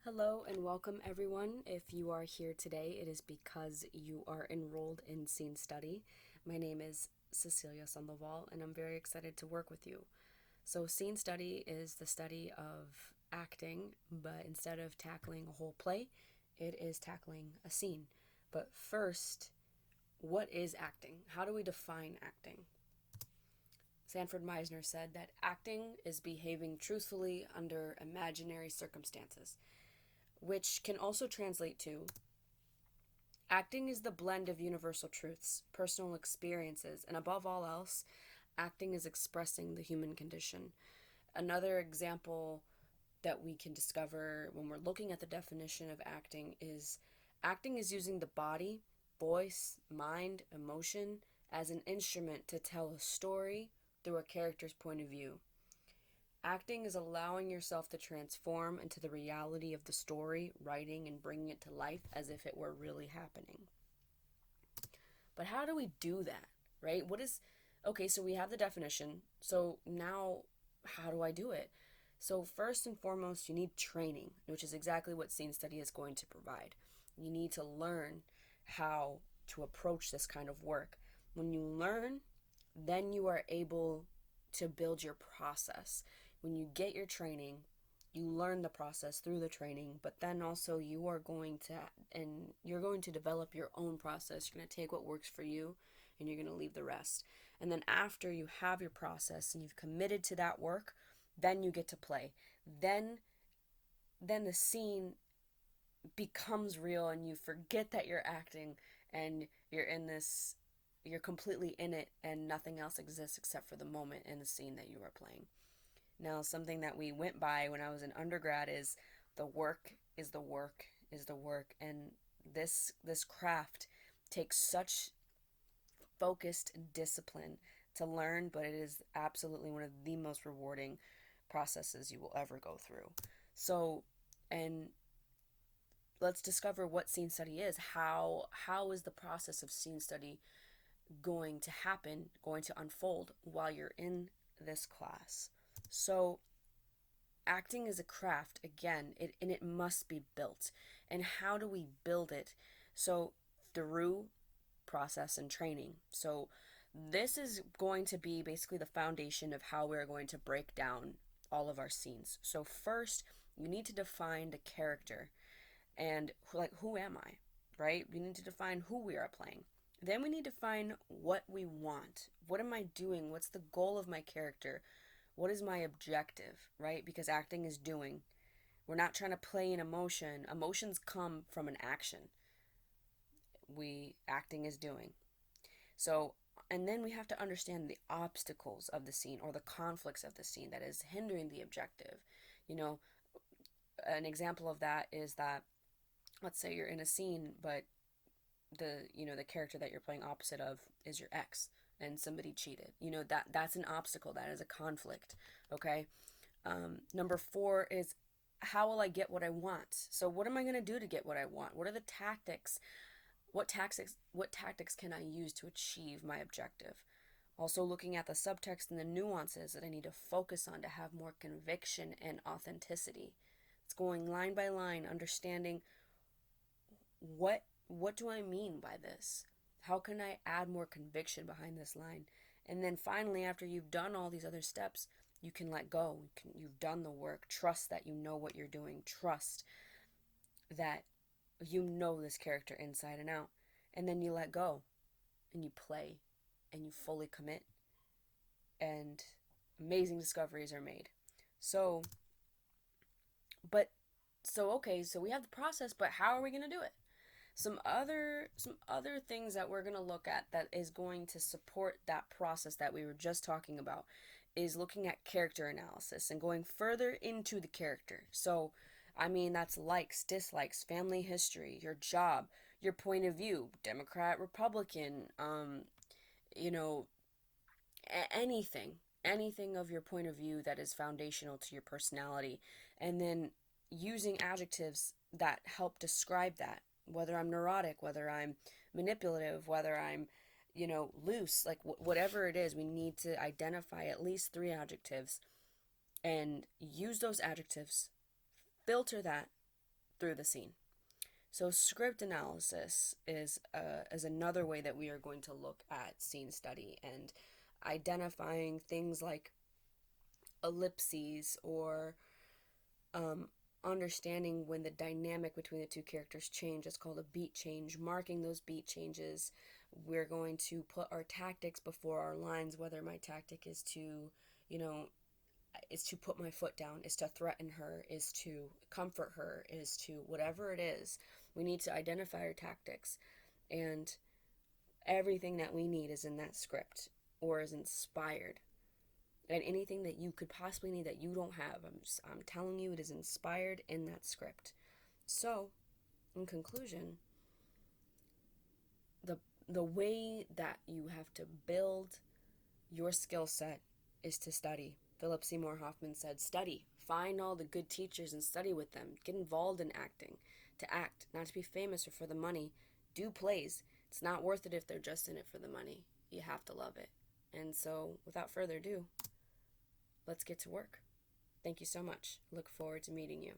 Hello and welcome everyone. If you are here today, it is because you are enrolled in Scene Study. My name is Cecilia Sandoval and I'm very excited to work with you. So Scene Study is the study of acting, but instead of tackling a whole play, it is tackling a scene. But first, what is acting? How do we define acting? Sanford Meisner said that acting is behaving truthfully under imaginary circumstances, which can also translate to acting is the blend of universal truths, personal experiences, and above all else, acting is expressing the human condition. Another example that we can discover when we're looking at the definition of acting is using the body, voice, mind, emotion as an instrument to tell a story through a character's point of view. Acting is allowing yourself to transform into the reality of the story, writing, and bringing it to life as if it were really happening. But how do we do that, right? Okay, so we have the definition. So now, how do I do it? So, first and foremost, you need training, which is exactly what Scene Study is going to provide. You need to learn how to approach this kind of work. When you learn, then you are able to build your process. When you get your training, you learn the process through the training, but then also you're going to develop your own process. You're going to take what works for you and you're going to leave the rest. And then after you have your process and you've committed to that work, then you get to play. Then the scene becomes real and you forget that you're acting and you're completely in it and nothing else exists except for the moment and the scene that you are playing. Now, something that we went by when I was in undergrad is the work is the work is the work, and this craft takes such focused discipline to learn, but it is absolutely one of the most rewarding processes you will ever go through. So, and let's discover what scene study is. How is the process of scene study going to happen, going to unfold while you're in this class? So, acting is a craft again, and it must be built. And how do we build it? So, through process and training. So, this is going to be basically the foundation of how we're going to break down all of our scenes. So, first, you need to define the character and like who am I, right? We need to define who we are playing. Then we need to find what we want. What am I doing? What's the goal of my character? What is my objective, right? Because acting is doing. We're not trying to play an emotion. Emotions come from an action. We acting is doing. So, and then we have to understand the obstacles of the scene or the conflicts of the scene that is hindering the objective. You know, an example of that is that let's say you're in a scene, but the character that you're playing opposite of is your ex and somebody cheated. That's an obstacle. That is a conflict. Okay. Number four is how will I get what I want? So what am I going to do to get what I want? What are the tactics? What tactics can I use to achieve my objective? Also looking at the subtext and the nuances that I need to focus on to have more conviction and authenticity. It's going line by line, understanding what do I mean by this? How can I add more conviction behind this line? And then finally, after you've done all these other steps, you can let go. You've done the work. Trust that you know what you're doing. Trust that you know this character inside and out. And then you let go and you play and you fully commit. And amazing discoveries are made. So, okay, so we have the process, but how are we going to do it? Some other things that we're going to look at that is going to support that process that we were just talking about is looking at character analysis and going further into the character. So, I mean, that's likes, dislikes, family history, your job, your point of view, Democrat, Republican, you know, anything of your point of view that is foundational to your personality, and then using adjectives that help describe that, whether I'm neurotic, whether I'm manipulative, whether I'm loose, like whatever it is, we need to identify at least three adjectives and use those adjectives, filter that, through the scene. So script analysis is another way that we are going to look at scene study and identifying things like ellipses or um, understanding when the dynamic between the two characters change. It's called a beat change. Marking those beat changes, we're going to put our tactics before our lines, whether my tactic is to, you know, is to put my foot down, is to threaten her, is to comfort her, is to whatever it is. We need to identify our tactics, and everything that we need is in that script or is inspired. And anything that you could possibly need that you don't have, I'm telling you, it is inspired in that script. So, in conclusion, the the way that you have to build your skill set is to study. Philip Seymour Hoffman said, study. Find all the good teachers and study with them. Get involved in acting. To act, not to be famous or for the money. Do plays. It's not worth it if they're just in it for the money. You have to love it. And so, without further ado, let's get to work. Thank you so much. Look forward to meeting you.